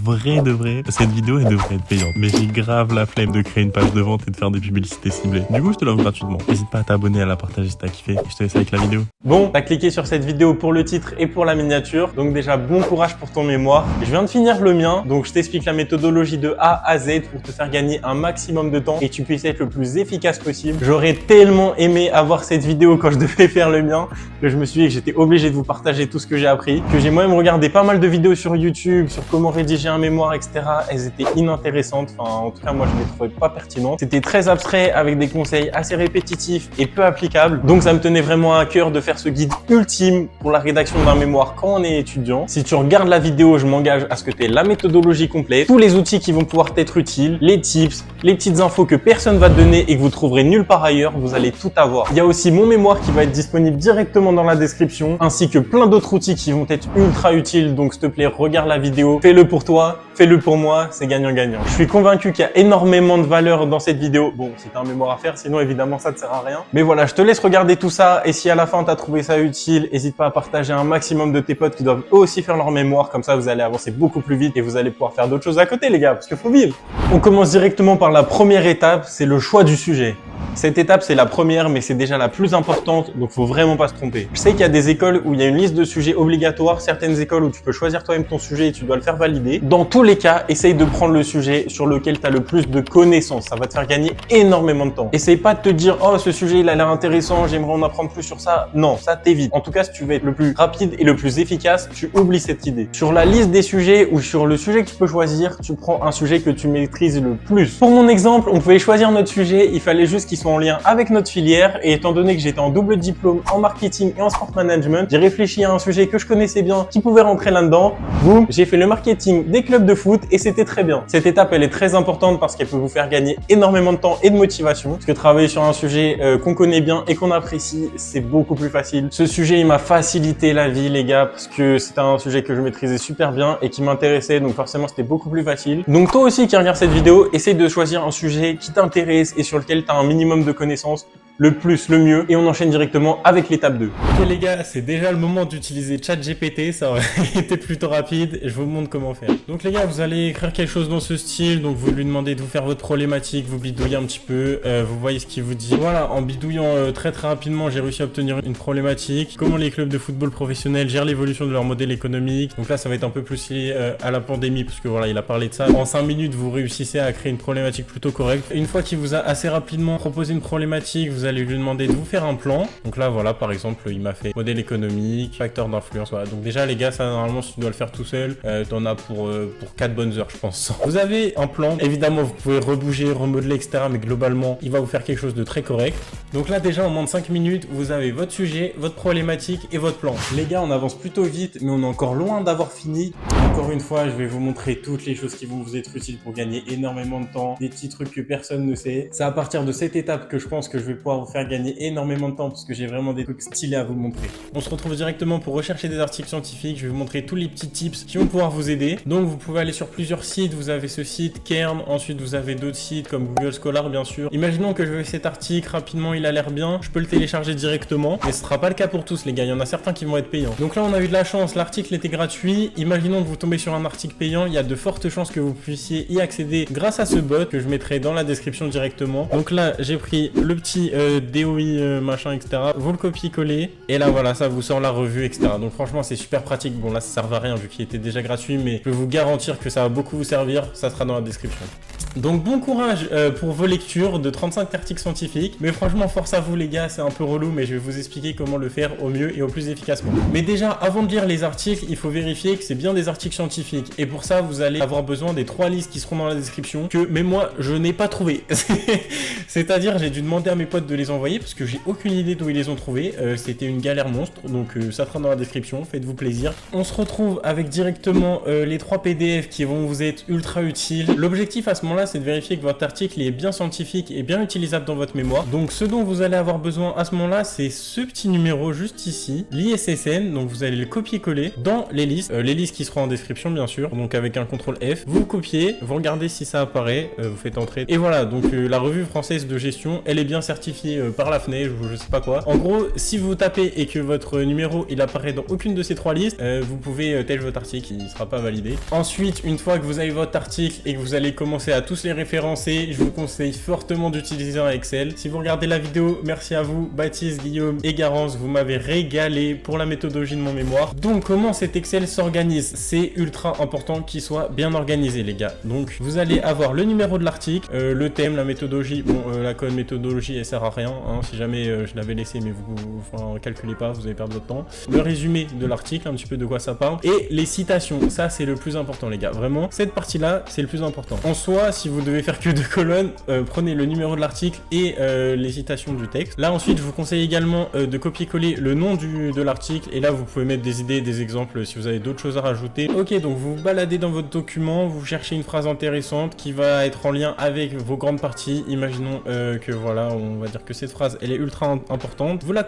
vrai de vrai, cette vidéo elle devrait être payante. Mais j'ai grave la flemme de créer une page de vente et de faire des publicités ciblées. Du coup, je te l'offre gratuitement. N'hésite pas à t'abonner, à la partager si t'as kiffé. Et je te laisse avec la vidéo. Bon, t'as cliqué sur cette vidéo pour le titre et pour la miniature. Donc déjà, bon courage pour ton mémoire. Je viens de finir le mien. Donc je t'explique la méthodologie de A à Z pour te faire gagner un maximum de temps et que tu puisses être le plus efficace possible. J'aurais tellement aimé avoir cette vidéo quand je devais faire le mien que je me suis dit que j'étais obligé de vous partager tout ce que j'ai appris. Que j'ai moi-même regardé pas mal de vidéos sur YouTube sur comment rédiger un mémoire, etc. Elles étaient inintéressantes. Enfin, en tout cas, moi, je les trouvais pas pertinentes. C'était très abstrait avec des conseils assez répétitifs et peu applicables. Donc, ça me tenait vraiment à cœur de faire ce guide ultime pour la rédaction d'un mémoire quand on est étudiant. Si tu regardes la vidéo, je m'engage à ce que tu aies la méthodologie complète, tous les outils qui vont pouvoir t'être utiles, les tips, les petites infos que personne va te donner et que vous trouverez nulle part ailleurs, vous allez tout avoir. Il y a aussi mon mémoire qui va être disponible directement dans la description, ainsi que plein d'autres outils qui vont être ultra utiles. Donc, s'il te plaît, regarde la vidéo, fais-le pour toi, fais-le pour moi, c'est gagnant-gagnant. Je suis convaincu qu'il y a énormément de valeur dans cette vidéo. Bon, si t'as un mémoire à faire, sinon évidemment ça ne sert à rien. Mais voilà, je te laisse regarder tout ça et si à la fin t'as trouvé ça utile, n'hésite pas à partager un maximum de tes potes qui doivent eux aussi faire leur mémoire. Comme ça, vous allez avancer beaucoup plus vite et vous allez pouvoir faire d'autres choses à côté, les gars, parce qu'il faut vivre. On commence directement par la première étape, c'est le choix du sujet. Cette étape, c'est la première, mais c'est déjà la plus importante, donc faut vraiment pas se tromper. Je sais qu'il y a des écoles où il y a une liste de sujets obligatoires, certaines écoles où tu peux choisir toi-même ton sujet et tu dois le faire valider. Dans tous les cas, essaye de prendre le sujet sur lequel tu as le plus de connaissances. Ça va te faire gagner énormément de temps. Essaye pas de te dire, oh, ce sujet, il a l'air intéressant, j'aimerais en apprendre plus sur ça. Non, ça t'évite. En tout cas, si tu veux être le plus rapide et le plus efficace, tu oublies cette idée. Sur la liste des sujets ou sur le sujet que tu peux choisir, tu prends un sujet que tu maîtrises le plus. Pour mon exemple, on pouvait choisir notre sujet, il fallait juste qu'il soit en lien avec notre filière et étant donné que j'étais en double diplôme en marketing et en sport management, j'ai réfléchi à un sujet que je connaissais bien qui pouvait rentrer là-dedans. Boum, j'ai fait le marketing des clubs de foot et c'était très bien. Cette étape, elle est très importante parce qu'elle peut vous faire gagner énormément de temps et de motivation. Parce que travailler sur un sujet qu'on connaît bien et qu'on apprécie, c'est beaucoup plus facile. Ce sujet, il m'a facilité la vie, les gars, parce que c'était un sujet que je maîtrisais super bien et qui m'intéressait, donc forcément, c'était beaucoup plus facile. Donc toi aussi qui regarde cette vidéo, essaye de choisir un sujet qui t'intéresse et sur lequel tu as un minimum de connaissances, le plus, le mieux, et on enchaîne directement avec l'étape 2. Ok les gars, c'est déjà le moment d'utiliser ChatGPT, ça aurait été plutôt rapide, et je vous montre comment faire. Donc les gars, vous allez écrire quelque chose dans ce style, donc vous lui demandez de vous faire votre problématique, vous bidouillez un petit peu, vous voyez ce qu'il vous dit. Voilà, en bidouillant très rapidement, j'ai réussi à obtenir une problématique. Comment les clubs de football professionnels gèrent l'évolution de leur modèle économique. Donc là, ça va être un peu plus lié à la pandémie, parce que voilà, il a parlé de ça. En 5 minutes, vous réussissez à créer une problématique plutôt correcte. Une fois qu'il vous a assez rapidement proposé une problématique, vous allez lui demander de vous faire un plan. Donc là, voilà, par exemple, il m'a fait modèle économique, facteur d'influence. Voilà. Donc déjà, les gars, ça, normalement, si tu dois le faire tout seul, t'en as pour 4 bonnes heures, je pense. Vous avez un plan. Évidemment, vous pouvez rebouger, remodeler, etc. Mais globalement, il va vous faire quelque chose de très correct. Donc là, déjà, en moins de 5 minutes, vous avez votre sujet, votre problématique et votre plan. Les gars, on avance plutôt vite, mais on est encore loin d'avoir fini. Encore une fois, je vais vous montrer toutes les choses qui vont vous être utiles pour gagner énormément de temps, des petits trucs que personne ne sait. C'est à partir de cette étape que je pense que je vais pouvoir vous faire gagner énormément de temps parce que j'ai vraiment des trucs stylés à vous montrer. On se retrouve directement pour rechercher des articles scientifiques. Je vais vous montrer tous les petits tips qui vont pouvoir vous aider. Donc vous pouvez aller sur plusieurs sites. Vous avez ce site Kern, ensuite vous avez d'autres sites comme Google Scholar bien sûr. Imaginons que je veux cet article rapidement, il a l'air bien. Je peux le télécharger directement, mais ce sera pas le cas pour tous les gars. Il y en a certains qui vont être payants. Donc là on a eu de la chance, l'article était gratuit. Imaginons que vous tombez sur un article payant, il y a de fortes chances que vous puissiez y accéder grâce à ce bot que je mettrai dans la description directement. Donc là j'ai pris le petit DOI machin etc. Vous le copiez-collez et là voilà, ça vous sort la revue etc. Donc franchement c'est super pratique. Bon là ça sert à rien vu qu'il était déjà gratuit, mais je peux vous garantir que ça va beaucoup vous servir. Ça sera dans la description. Donc bon courage pour vos lectures de 35 articles scientifiques. Mais franchement force à vous les gars, c'est un peu relou, mais je vais vous expliquer comment le faire au mieux et au plus efficacement. Mais déjà avant de lire les articles, il faut vérifier que c'est bien des articles scientifiques. Et pour ça vous allez avoir besoin des 3 listes qui seront dans la description que même moi je n'ai pas trouvé. C'est-à-dire j'ai dû demander à mes potes de les envoyer parce que j'ai aucune idée d'où ils les ont trouvés. C'était une galère monstre, donc ça sera dans la description, faites-vous plaisir. On se retrouve avec directement les 3 PDF qui vont vous être ultra utiles. L'objectif à ce moment-là là, c'est de vérifier que votre article est bien scientifique et bien utilisable dans votre mémoire. Donc ce dont vous allez avoir besoin à ce moment-là, c'est ce petit numéro juste ici, l'ISSN. Donc vous allez le copier-coller dans les listes qui seront en description bien sûr. Donc avec un CTRL F, vous copiez, vous regardez si ça apparaît, vous faites entrer. Et voilà, donc la revue française de gestion, elle est bien certifiée par la FNEJ ou je sais pas quoi. En gros, si vous tapez et que votre numéro il apparaît dans aucune de ces 3 listes, vous pouvez tèche votre article, il sera pas validé. Ensuite, une fois que vous avez votre article et que vous allez commencer à tous les référencer, je vous conseille fortement d'utiliser un Excel. Si vous regardez la vidéo, merci à vous, Baptiste, Guillaume et Garance, vous m'avez régalé pour la méthodologie de mon mémoire. Donc comment cet Excel s'organise? C'est ultra important qu'il soit bien organisé les gars. Donc vous allez avoir le numéro de l'article, le thème, la méthodologie. Bon, la code méthodologie elle sert à rien, hein, si jamais je l'avais laissé, mais vous calculez pas, vous allez perdre votre temps. Le résumé de l'article, un petit peu de quoi ça parle, et les citations. Ça c'est le plus important les gars, vraiment cette partie là c'est le plus important. En soi, si vous devez faire que 2 colonnes, prenez le numéro de l'article et les citations du texte. Là ensuite je vous conseille également de copier-coller le nom de l'article, et là vous pouvez mettre des idées, des exemples si vous avez d'autres choses à rajouter. Ok, donc vous vous baladez dans votre document, vous cherchez une phrase intéressante qui va être en lien avec vos grandes parties. Imaginons que voilà, on va dire que cette phrase elle est ultra importante. Vous la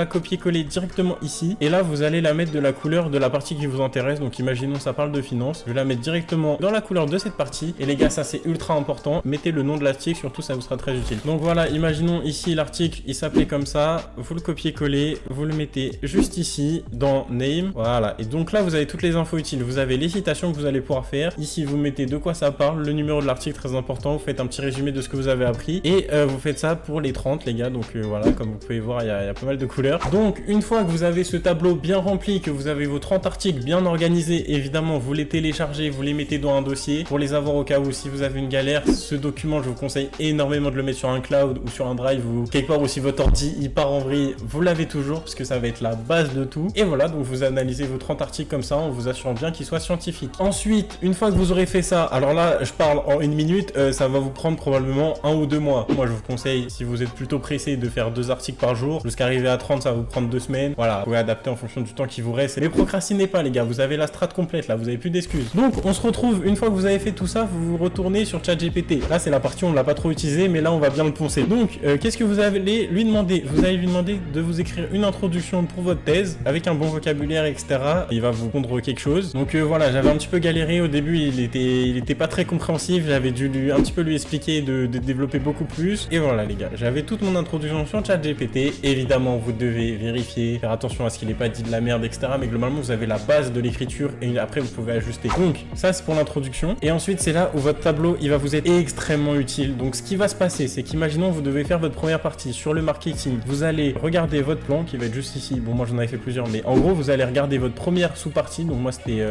copiez-collez directement ici, et là vous allez la mettre de la couleur de la partie qui vous intéresse. Donc imaginons ça parle de finance, je vais la mettre directement dans la couleur de cette partie, et les gars ça c'est ultra important, mettez le nom de l'article, surtout ça vous sera très utile. Donc voilà, imaginons ici l'article il s'appelait comme ça, vous le copiez-collez, vous le mettez juste ici dans name, voilà, et donc là vous avez toutes les infos utiles, vous avez les citations que vous allez pouvoir faire, ici vous mettez de quoi ça parle, le numéro de l'article très important, vous faites un petit résumé de ce que vous avez appris, et vous faites ça pour les 30 les gars. Donc voilà, comme vous pouvez voir il y a pas mal de couleurs. Donc une fois que vous avez ce tableau bien rempli, que vous avez vos 30 articles bien organisés, évidemment vous les téléchargez, vous les mettez dans un dossier pour les avoir au cas où si vous avez une galère. Ce document je vous conseille énormément de le mettre sur un cloud ou sur un drive ou quelque part où si votre ordi il part en vrille, vous l'avez toujours parce que ça va être la base de tout. Et voilà, donc vous analysez vos 30 articles comme ça en vous assurant bien qu'ils soient scientifiques. Ensuite, une fois que vous aurez fait ça, alors là je parle en 1 minute, ça va vous prendre probablement 1 ou 2 mois. Moi je vous conseille, si vous êtes plutôt pressé, de faire 2 articles par jour. Jusqu'à arriver à 30 ça va vous prendre 2 semaines. Voilà, vous pouvez adapter en fonction du temps qui vous reste. Mais procrastinez pas les gars, vous avez la strat complète là, vous avez plus d'excuses. Donc on se retrouve une fois que vous avez fait tout ça, vous vous retournez sur ChatGPT. Là c'est la partie on l'a pas trop utilisée, mais là on va bien le poncer. Donc qu'est-ce que vous allez lui demander? Vous allez lui demander de vous écrire une introduction pour votre thèse avec un bon vocabulaire, etc. Il va vous répondre quelque chose. Donc voilà, j'avais un petit peu galéré au début, il était pas très compréhensif, j'avais dû un petit peu lui expliquer de développer beaucoup plus. Et voilà les gars, j'avais toute mon introduction sur ChatGPT. Évidemment vous devez vérifier, faire attention à ce qu'il n'ait pas dit de la merde, etc. Mais globalement vous avez la base de l'écriture et après vous pouvez ajuster. Donc ça c'est pour l'introduction. Et ensuite c'est là où votre tableau il va vous être extrêmement utile. Donc ce qui va se passer, c'est qu'imaginons vous devez faire votre première partie sur le marketing. Vous allez regarder votre plan qui va être juste ici. Bon moi j'en avais fait plusieurs, mais en gros vous allez regarder votre première sous-partie. Donc moi c'était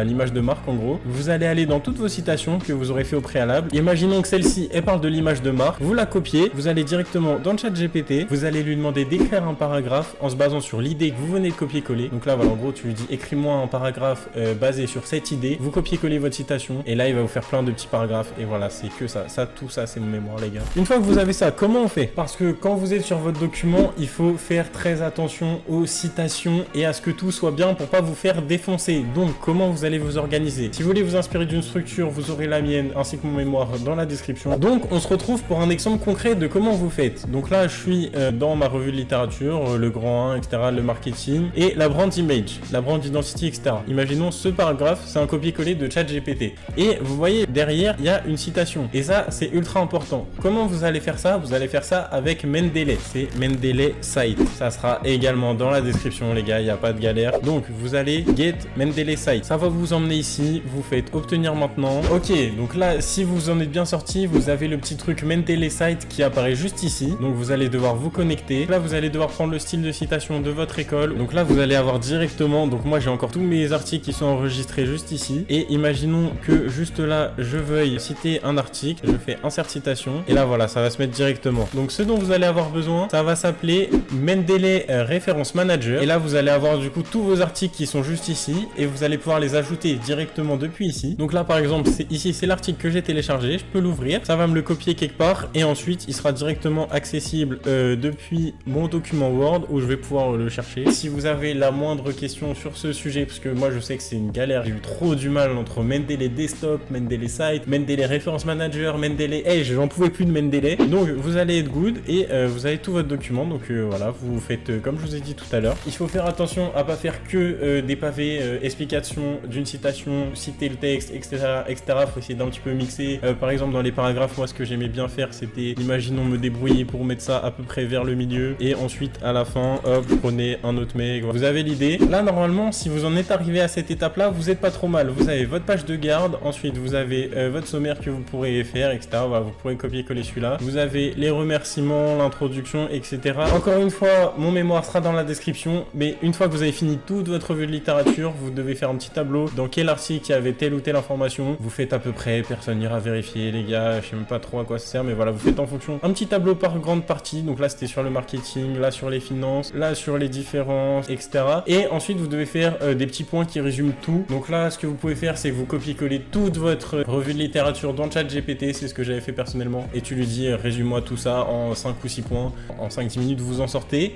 l'image de marque en gros. Vous allez aller dans toutes vos citations que vous aurez fait au préalable. Imaginons que celle-ci elle parle de l'image de marque. Vous la copiez, vous allez directement dans le chat GPT. Vous allez lui demander d'écrire un paragraphe en se basant sur l'idée que vous venez de copier-coller. Donc là voilà, en gros tu lui dis écris-moi un paragraphe basé sur cette idée. Vous copiez-coller votre citation et là il va vous faire plein de petits paragraphes. Et voilà, c'est que ça. Tout ça c'est mon mémoire les gars. Une fois que vous avez ça, comment on fait? Parce que quand vous êtes sur votre document, il faut faire très attention aux citations et à ce que tout soit bien pour pas vous faire défoncer. Donc comment vous allez vous organiser? Si vous voulez vous inspirer d'une structure, vous aurez la mienne ainsi que mon mémoire dans la description. Donc on se retrouve pour un exemple concret de comment vous faites. Donc là je suis dans ma revue de littérature, le grand 1, etc., le marketing et la brand image, la brand identity, etc. Imaginons ce paragraphe, c'est un copier-coller de ChatGPT. Et vous voyez derrière il y a une citation. Et ça c'est ultra important. Comment vous allez faire ça? Vous allez faire ça avec Mendeley. C'est Mendeley Site. Ça sera également dans la description les gars, il n'y a pas de galère. Donc vous allez get Mendeley Site. Ça va vous emmener ici, vous faites obtenir maintenant. Ok, donc là si vous en êtes bien sorti, vous avez le petit truc Mendeley Site qui apparaît juste ici. Donc vous allez devoir vous connecter. Là vous allez devoir prendre le style de citation de votre école. Donc là vous allez avoir directement, donc moi j'ai encore tous mes articles qui sont enregistrés juste ici. Et imaginons que juste là je veuille citer un article, je fais insert citation et là voilà, ça va se mettre directement. Donc ce dont vous allez avoir besoin, ça va s'appeler Mendeley Reference Manager. Et là vous allez avoir du coup tous vos articles qui sont juste ici et vous allez pouvoir les ajouter directement depuis ici. Donc là par exemple c'est l'article que j'ai téléchargé, je peux l'ouvrir, ça va me le copier quelque part et ensuite il sera directement accessible depuis mon document Word où je vais pouvoir le chercher. Si vous avez la moindre question sur ce sujet, parce que moi je sais que c'est une galère, j'ai eu trop du mal entre Mendeley Desktop, Mendeley Site, Mendeley référence manager, Mendeley, hey, j'en pouvais plus de Mendeley. Donc vous allez être good et vous avez tout votre document. Donc voilà, vous faites comme je vous ai dit tout à l'heure. Il faut faire attention à pas faire que des pavés, explications d'une citation, citer le texte, etc. Faut essayer d'un petit peu mixer. Par exemple dans les paragraphes, moi ce que j'aimais bien faire, c'était imaginons me débrouiller pour mettre ça à peu près vers le milieu et ensuite à la fin, hop, je prenais un autre mec. Vous avez l'idée. Là normalement, si vous en êtes arrivé à cette étape là, vous êtes pas trop mal. Vous avez votre page de garde, ensuite vous avez votre sommaire que vous pourrez faire, etc. Voilà, vous pourrez copier-coller celui-là. Vous avez les remerciements, l'introduction, etc. Encore une fois, mon mémoire sera dans la description, mais une fois que vous avez fini toute votre revue de littérature, vous devez faire un petit tableau dans quel article il y avait telle ou telle information. Vous faites à peu près, personne n'ira vérifier les gars, je sais même pas trop à quoi ça sert, mais voilà, vous faites en fonction. Un petit tableau par grande partie, donc là c'était sur le marketing, là sur les finances, là sur les différences, etc. Et ensuite vous devez faire des petits points qui résument tout. Donc là ce que vous pouvez faire c'est que vous copiez-coller toute votre revue de littérature dans ChatGPT, c'est ce que j'avais fait personnellement, et tu lui dis résume-moi tout ça en 5 ou 6 points, en 5-10 minutes vous en sortez.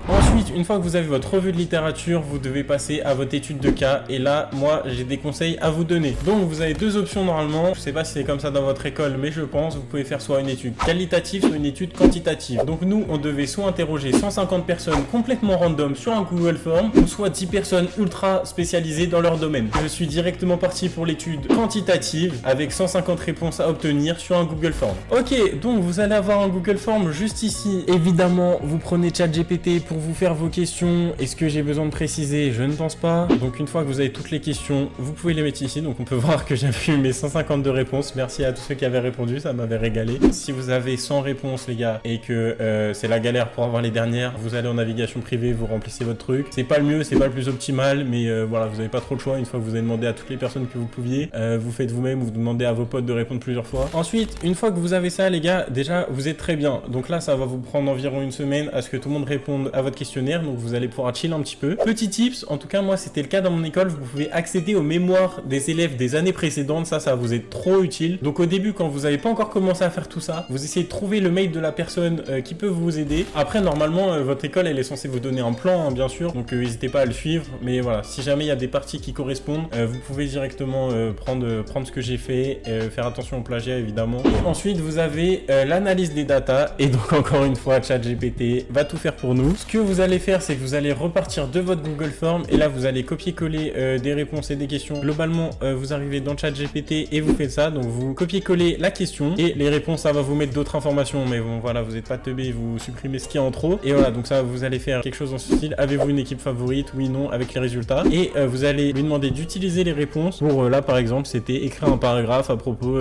Ensuite, une fois que vous avez votre revue de littérature, vous devez passer à votre étude de cas. Et là, moi, j'ai des conseils à vous donner. Donc, vous avez deux options normalement. Je sais pas si c'est comme ça dans votre école, mais je pense vous pouvez faire soit une étude qualitative, soit une étude quantitative. Donc, nous, on devait soit interroger 150 personnes complètement random sur un Google Form, ou soit 10 personnes ultra spécialisées dans leur domaine. Je suis directement parti pour l'étude quantitative avec 150 réponses à obtenir sur un Google Form. Ok, donc vous allez avoir un Google Form juste ici. Évidemment, vous prenez ChatGPT pour vous faire vos questions. Est-ce que j'ai besoin de préciser? Je ne pense pas. Donc une fois que vous avez toutes les questions, vous pouvez les mettre ici. Donc on peut voir que j'ai eu mes 152 réponses. Merci à tous ceux qui avaient répondu, ça m'avait régalé. Si vous avez 100 réponses les gars et que c'est la galère pour avoir les dernières, vous allez en navigation privée, vous remplissez votre truc. C'est pas le mieux, c'est pas le plus optimal, mais voilà, vous n'avez pas trop le choix. Une fois que vous avez demandé à toutes les personnes que vous pouviez, vous faites vous-même, vous demandez à vos potes de répondre plusieurs fois. Ensuite, une fois que vous avez ça les gars, déjà vous êtes très bien. Donc là ça va vous prendre environ une semaine à ce que tout le monde réponde à votre questionnaire, donc vous allez pouvoir chill un petit peu. Petit tips, en tout cas moi c'était le cas dans mon école, vous pouvez accéder aux mémoires des élèves des années précédentes, ça vous est trop utile. Donc au début quand vous n'avez pas encore commencé à faire tout ça, vous essayez de trouver le mail de la personne qui peut vous aider. Après normalement votre école elle est censée vous donner un plan hein, bien sûr, donc n'hésitez pas à le suivre, mais voilà, si jamais il y a des parties qui correspondent, vous pouvez directement prendre ce que j'ai fait, faire attention au plagiat évidemment. Et ensuite vous avez l'analyse des datas, et donc encore une fois ChatGPT va tout faire pour nous. Ce que vous allez faire, c'est que vous allez repartir de votre Google Form et là vous allez copier-coller des réponses et des questions. Globalement vous arrivez dans ChatGPT et vous faites ça, donc vous copiez-coller la question et les réponses ça va vous mettre d'autres informations, mais bon voilà, vous n'êtes pas teubé, vous supprimez ce qu'il y a en trop et voilà, donc ça vous allez faire quelque chose dans ce style. Avez-vous une équipe favorite? Oui, non, avec les résultats, et vous allez lui demander d'utiliser les réponses pour là par exemple c'était écrire un paragraphe à propos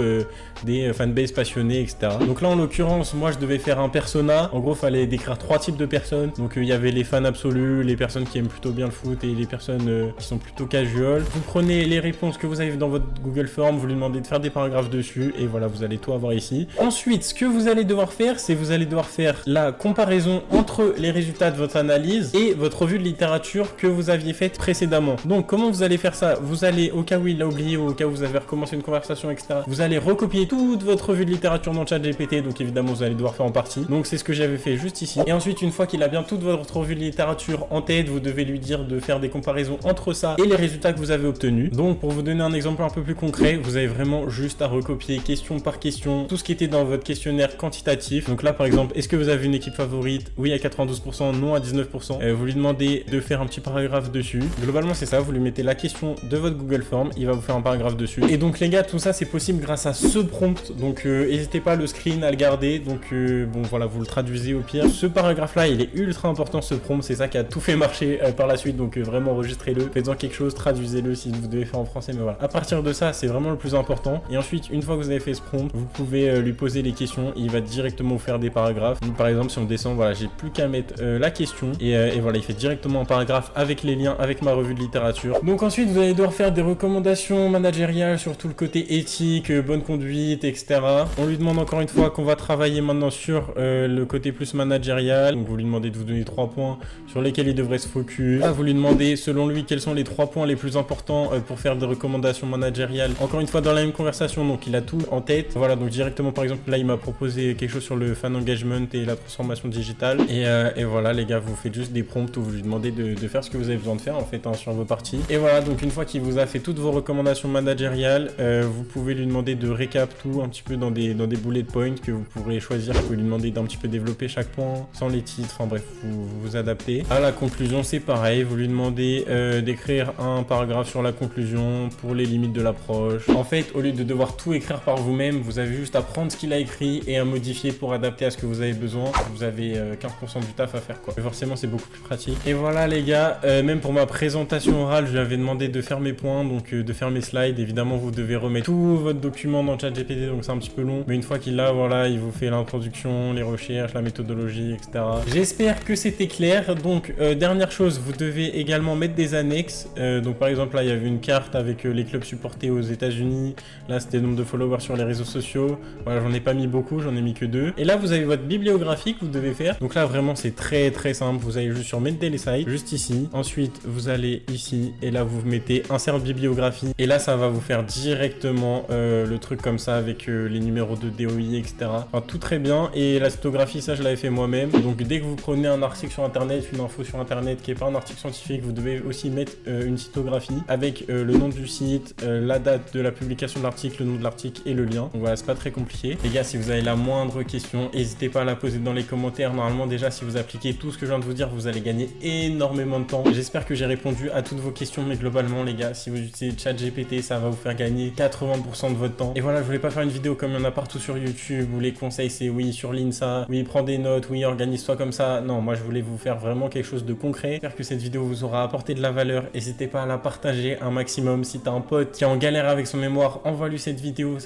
des fanbase passionnés, etc. Donc là en l'occurrence moi je devais faire un persona, en gros fallait décrire 3 types de personnes, donc il y avait les fans absolus, les personnes qui aiment plutôt bien le foot et les personnes qui sont plutôt casual. Vous prenez les réponses que vous avez dans votre Google Form, vous lui demandez de faire des paragraphes dessus et voilà, vous allez tout avoir ici. Ensuite, ce que vous allez devoir faire, c'est vous allez devoir faire la comparaison entre les résultats de votre analyse et votre revue de littérature que vous aviez faite précédemment. Donc comment vous allez faire ça? Vous allez, au cas où il l'a oublié ou au cas où vous avez recommencé une conversation, etc., vous allez recopier toute votre revue de littérature dans ChatGPT, donc évidemment vous allez devoir faire en partie. Donc c'est ce que j'avais fait juste ici. Et ensuite, une fois qu'il a bien toute votre revue de littérature en tête, vous devez lui dire de faire des comparaisons entre ça et les résultats que vous avez obtenus. Donc pour vous donner un exemple un peu plus concret, vous avez vraiment juste à recopier question par question tout ce qui était dans votre questionnaire quantitatif. Donc là par exemple, est-ce que vous avez une équipe favorite? Oui à 92%, non à 19%. Vous lui demandez de faire un petit paragraphe dessus. Globalement c'est ça, vous lui mettez la question de votre Google Form, il va vous faire un paragraphe dessus. Et donc les gars, tout ça c'est possible grâce à ce prompt, donc n'hésitez pas à le screen, à le garder. Donc bon voilà, vous le traduisez au pire. Ce paragraphe là il est ultra important, ce prompt, c'est ça qui a tout fait marcher par la suite, donc vraiment enregistrez-le, faites-en quelque chose, traduisez-le si vous devez faire en français, mais voilà. À partir de ça, c'est vraiment le plus important. Et ensuite, une fois que vous avez fait ce prompt, vous pouvez lui poser les questions, il va directement vous faire des paragraphes. Donc, par exemple, si on descend, voilà, j'ai plus qu'à mettre la question et voilà, il fait directement un paragraphe avec les liens, avec ma revue de littérature. Donc ensuite, vous allez devoir faire des recommandations managériales sur tout le côté éthique, bonne conduite, etc. On lui demande encore une fois qu'on va travailler maintenant sur le côté plus managérial. Donc vous lui demandez de vous donner les 3 points sur lesquels il devrait se focus. Là, vous lui demandez selon lui quels sont les 3 points les plus importants pour faire des recommandations managériales. Encore une fois dans la même conversation, donc il a tout en tête. Voilà, donc directement par exemple là il m'a proposé quelque chose sur le fan engagement et la transformation digitale. Et voilà les gars, vous faites juste des prompts où vous lui demandez de faire ce que vous avez besoin de faire en fait sur vos parties. Et voilà, donc une fois qu'il vous a fait toutes vos recommandations managériales, vous pouvez lui demander de récap tout un petit peu dans des bullet points que vous pourrez choisir. Vous pouvez lui demander d'un petit peu développer chaque point sans les titres, enfin bref, vous adaptez. À la conclusion c'est pareil, vous lui demandez d'écrire un paragraphe sur la conclusion pour les limites de l'approche. En fait, au lieu de devoir tout écrire par vous-même, vous avez juste à prendre ce qu'il a écrit et à modifier pour adapter à ce que vous avez besoin. Vous avez 15% du taf à faire quoi. Mais forcément c'est beaucoup plus pratique. Et voilà les gars, même pour ma présentation orale, je lui avais demandé de faire mes points, donc de faire mes slides. Évidemment vous devez remettre tout votre document dans ChatGPT, donc c'est un petit peu long. Mais une fois qu'il l'a, voilà, il vous fait l'introduction, les recherches, la méthodologie, etc. J'espère que c'était clair. Donc dernière chose, vous devez également mettre des annexes. Donc par exemple là il y avait une carte avec les clubs supportés aux États-Unis. Là c'était le nombre de followers sur les réseaux sociaux. Voilà, j'en ai pas mis beaucoup, j'en ai mis que 2. Et là vous avez votre bibliographie que vous devez faire. Donc là vraiment c'est très simple. Vous allez juste sur Make Daily Site, juste ici. Ensuite vous allez ici et là vous mettez insert bibliographie. Et là ça va vous faire directement le truc comme ça avec les numéros de DOI, etc. Enfin tout très bien. Et la cytographie, ça je l'avais fait moi-même. Donc dès que vous prenez un article sur internet, une info sur internet qui n'est pas un article scientifique, vous devez aussi mettre une cytographie avec le nom du site, la date de la publication de l'article, le nom de l'article et le lien. Donc voilà, c'est pas très compliqué. Les gars, si vous avez la moindre question, n'hésitez pas à la poser dans les commentaires. Normalement déjà, si vous appliquez tout ce que je viens de vous dire, vous allez gagner énormément de temps. J'espère que j'ai répondu à toutes vos questions, mais globalement les gars, si vous utilisez ChatGPT, ça va vous faire gagner 80% de votre temps. Et voilà, je voulais pas faire une vidéo comme il y en a partout sur YouTube où les conseils c'est oui, surligne ça, oui, prends des notes, oui, organise-toi comme ça. Non, moi je voulais vous faire vraiment quelque chose de concret. J'espère que cette vidéo vous aura apporté de la valeur. N'hésitez pas à la partager un maximum. Si t'as un pote qui est en galère avec son mémoire, envoie-lui cette vidéo.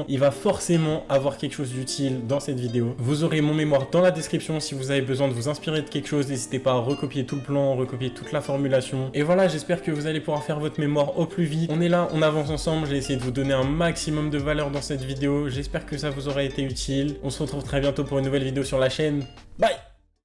Il va forcément avoir quelque chose d'utile dans cette vidéo. Vous aurez mon mémoire dans la description si vous avez besoin de vous inspirer de quelque chose. N'hésitez pas à recopier tout le plan, recopier toute la formulation. Et voilà, j'espère que vous allez pouvoir faire votre mémoire au plus vite. On est là, on avance ensemble. J'ai essayé de vous donner un maximum de valeur dans cette vidéo. J'espère que ça vous aura été utile. On se retrouve très bientôt pour une nouvelle vidéo sur la chaîne. Bye!